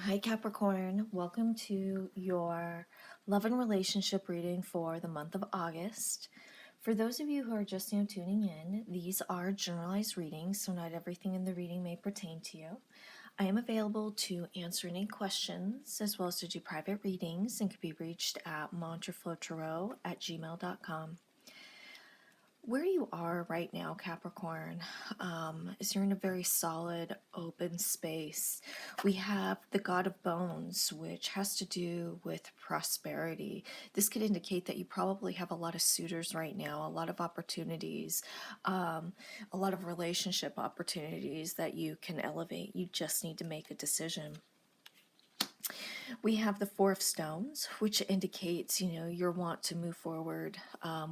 Hi, Capricorn. Welcome to your love and relationship reading for the month of August. For those of you who are just now tuning in, these are generalized readings, so not everything in the reading may pertain to you. I am available to answer any questions as well as to do private readings and can be reached at mantraflowtarot@gmail.com. Where you are right now, Capricorn, is you're in a very solid, open space. We have the God of Bones, which has to do with prosperity. This could indicate that you probably have a lot of suitors right now, a lot of opportunities, a lot of relationship opportunities that you can elevate. You just need to make a decision. We have the Four of Stones, which indicates, your want to move forward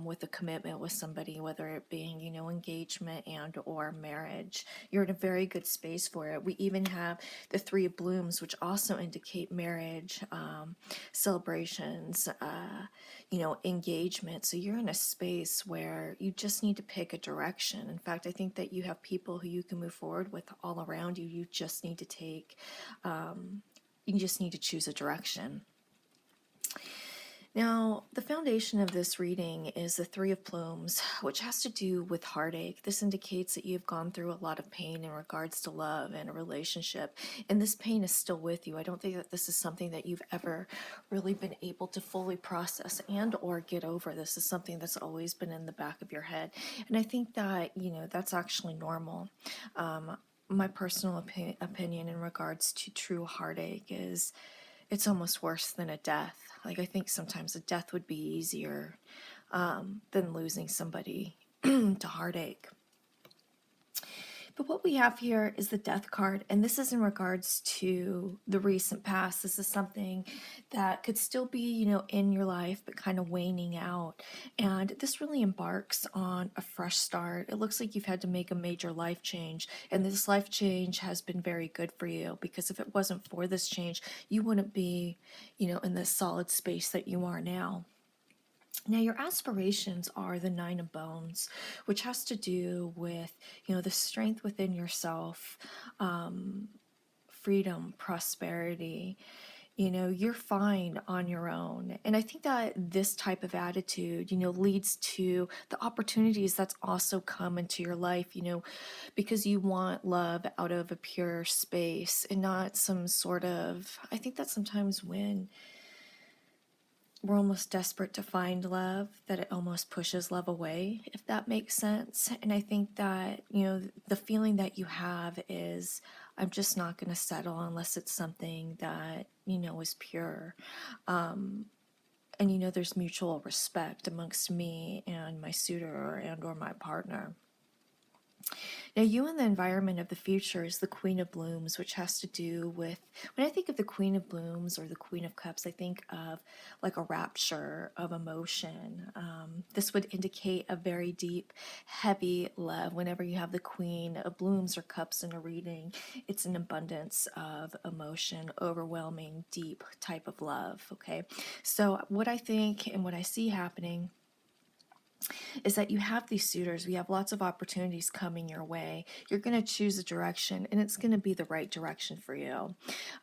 with a commitment with somebody, whether it being, engagement and or marriage. You're in a very good space for it. We even have the Three of Blooms, which also indicate marriage, celebrations, engagement. So you're in a space where you just need to pick a direction. In fact, I think that you have people who you can move forward with all around you. You just need to you just need to choose a direction. Now, the foundation of this reading is the Three of Plumes, which has to do with heartache. This indicates that you've gone through a lot of pain in regards to love and a relationship, and this pain is still with you. I don't think that this is something that you've ever really been able to fully process and or get over. This is something that's always been in the back of your head, and I think that, that's actually normal. My personal opinion in regards to true heartache is it's almost worse than a death. Like, I think sometimes a death would be easier than losing somebody to heartache. But what we have here is the Death card, and this is in regards to the recent past. This is something that could still be, in your life, but kind of waning out. And this really embarks on a fresh start. It looks like you've had to make a major life change, and this life change has been very good for you, because if it wasn't for this change, you wouldn't be, in the solid space that you are now. Now, your aspirations are the Nine of Bones, which has to do with, the strength within yourself, freedom, prosperity. You're fine on your own. And I think that this type of attitude, leads to the opportunities that's also come into your life, because you want love out of a pure space and not some sort of, I think that sometimes when we're almost desperate to find love, that it almost pushes love away, if that makes sense. And I think that, the feeling that you have is, I'm just not going to settle unless it's something that, is pure. And, there's mutual respect amongst me and my suitor and or my partner. Now, you in the environment of the future is the Queen of Blooms, which has to do with, when I think of the Queen of Blooms or the Queen of Cups, I think of like a rapture of emotion. This would indicate a very deep, heavy love. Whenever you have the Queen of Blooms or Cups in a reading, it's an abundance of emotion, overwhelming, deep type of love, okay? So what I think and what I see happening is that you have these suitors. We have lots of opportunities coming your way. You're going to choose a direction, and it's going to be the right direction for you.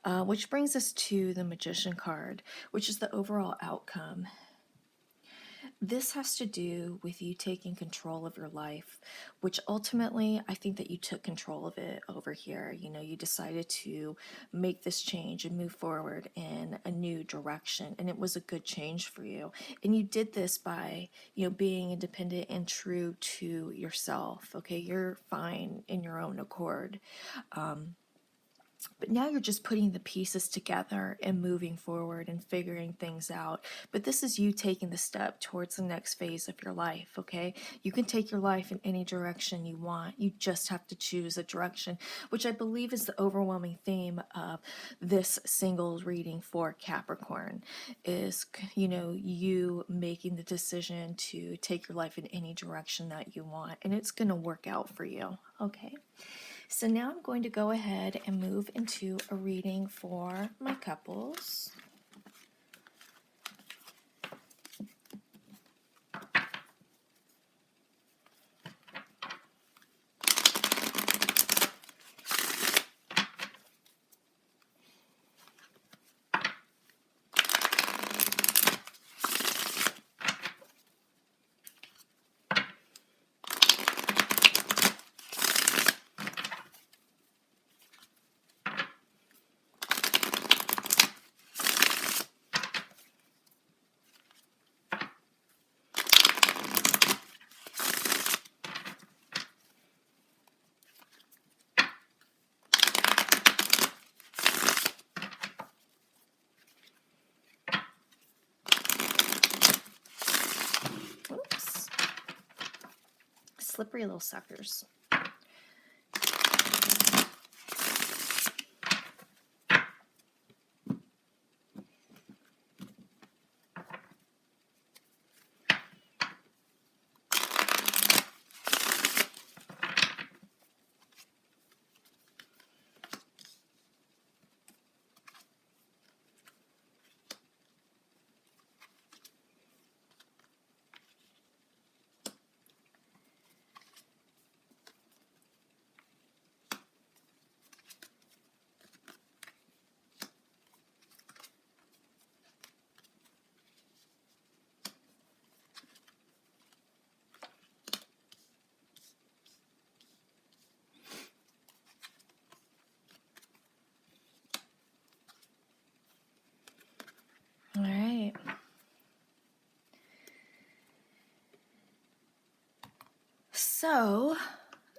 Which brings us to the Magician card, which is the overall outcome. This has to do with you taking control of your life, which ultimately I think that you took control of it over here. You decided to make this change and move forward in a new direction, and it was a good change for you. And you did this by, being independent and true to yourself. Okay, you're fine in your own accord. But now you're just putting the pieces together and moving forward and figuring things out. But this is you taking the step towards the next phase of your life, okay? You can take your life in any direction you want. You just have to choose a direction, which I believe is the overwhelming theme of this singles reading for Capricorn, is, you making the decision to take your life in any direction that you want, and it's going to work out for you, okay? So now I'm going to go ahead and move into a reading for my couples. slippery little suckers. All right. So,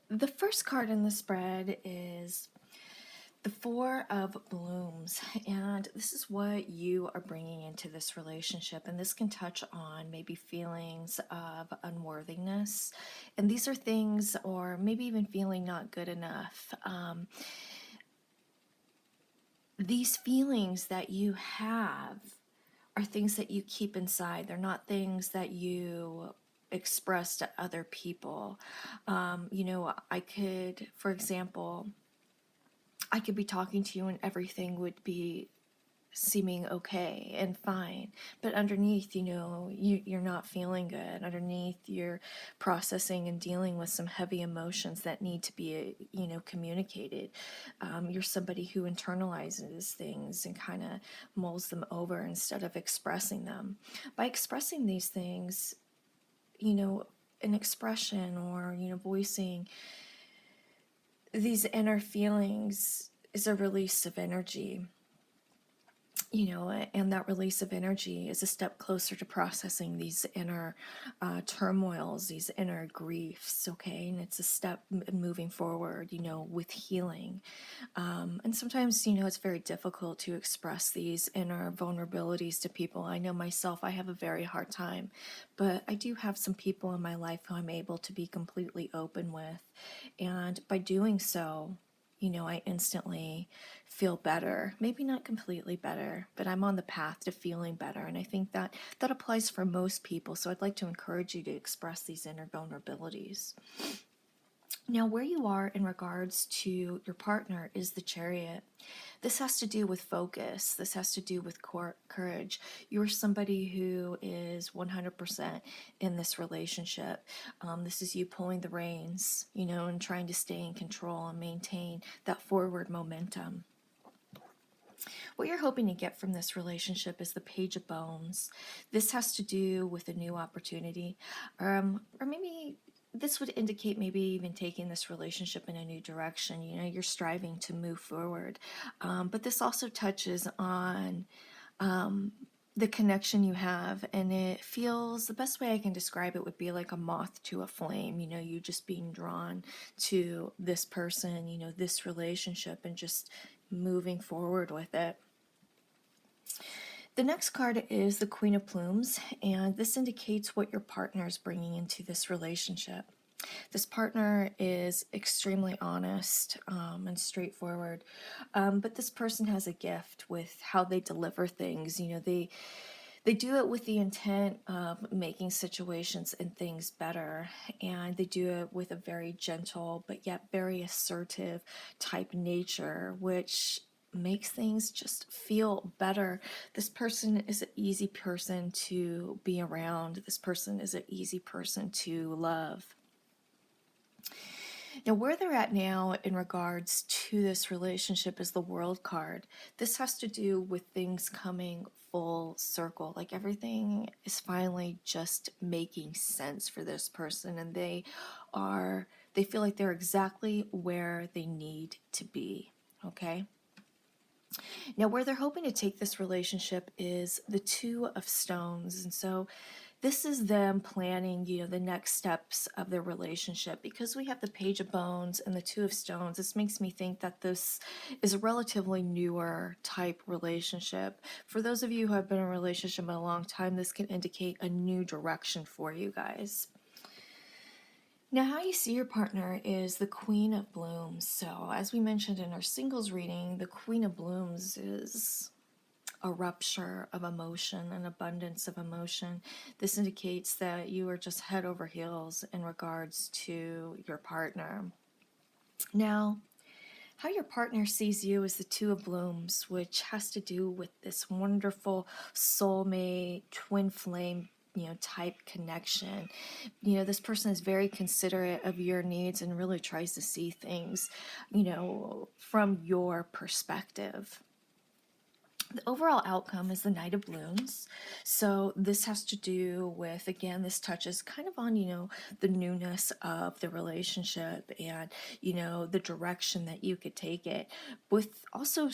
the first card in the spread is the Four of Blooms, and this is what you are bringing into this relationship, and this can touch on maybe feelings of unworthiness, and these are things, or maybe even feeling not good enough. These feelings that you have are things that you keep inside. They're not things that you express to other people. I could, for example, I could be talking to you and everything would be seeming okay and fine, but underneath, you're not feeling good. Underneath, you're processing and dealing with some heavy emotions that need to be, communicated. You're somebody who internalizes things and kind of mulls them over instead of expressing them. By expressing these things, an expression or, voicing these inner feelings is a release of energy. And that release of energy is a step closer to processing these inner turmoils, these inner griefs, okay? And it's a step moving forward, with healing. And sometimes, it's very difficult to express these inner vulnerabilities to people. I know myself, I have a very hard time, but I do have some people in my life who I'm able to be completely open with. And by doing so, I instantly feel better. Maybe not completely better, but I'm on the path to feeling better. And I think that that applies for most people. So I'd like to encourage you to express these inner vulnerabilities. Now, where you are in regards to your partner is the Chariot. This has to do with focus. This has to do with courage. You're somebody who is 100% in this relationship. This is you pulling the reins, and trying to stay in control and maintain that forward momentum. What you're hoping to get from this relationship is the Page of Bones. This has to do with a new opportunity, or maybe this would indicate maybe even taking this relationship in a new direction. You're striving to move forward. But this also touches on the connection you have, and it feels, the best way I can describe it would be like a moth to a flame. You just being drawn to this person, this relationship, and just moving forward with it. The next card is the Queen of Plumes, and this indicates what your partner is bringing into this relationship. This partner is extremely honest and straightforward, but this person has a gift with how they deliver things. They do it with the intent of making situations and things better, and they do it with a very gentle but yet very assertive type nature, which makes things just feel better. This person is an easy person to be around. This person is an easy person to love. Now, where they're at now in regards to this relationship is the World card. This has to do with things coming full circle. Like everything is finally just making sense for this person, and they feel like they're exactly where they need to be. Okay? Now, where they're hoping to take this relationship is the Two of Stones. And so this is them planning, the next steps of their relationship. Because we have the Page of Bones and the Two of Stones, this makes me think that this is a relatively newer type relationship. For those of you who have been in a relationship a long time, this can indicate a new direction for you guys. Now, how you see your partner is the Queen of Blooms. So, as we mentioned in our singles reading, the Queen of Blooms is a rupture of emotion, an abundance of emotion. This indicates that you are just head over heels in regards to your partner. Now, how your partner sees you is the Two of Blooms, which has to do with this wonderful soulmate, twin flame, type connection. This person is very considerate of your needs and really tries to see things, from your perspective. The overall outcome is the Knight of Blooms. So this has to do with, again, this touches kind of on, the newness of the relationship and, the direction that you could take it, with also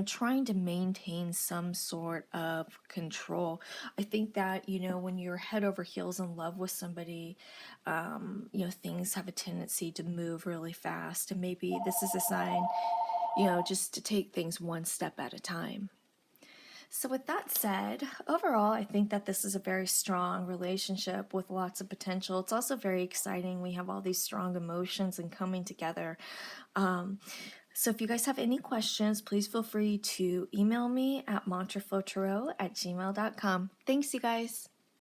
trying to maintain some sort of control. I think that, when you're head over heels in love with somebody, things have a tendency to move really fast. And maybe this is a sign, just to take things one step at a time. So, with that said, overall, I think that this is a very strong relationship with lots of potential. It's also very exciting. We have all these strong emotions and coming together. So, if you guys have any questions, please feel free to email me at mantraflowtarot@gmail.com. Thanks, you guys.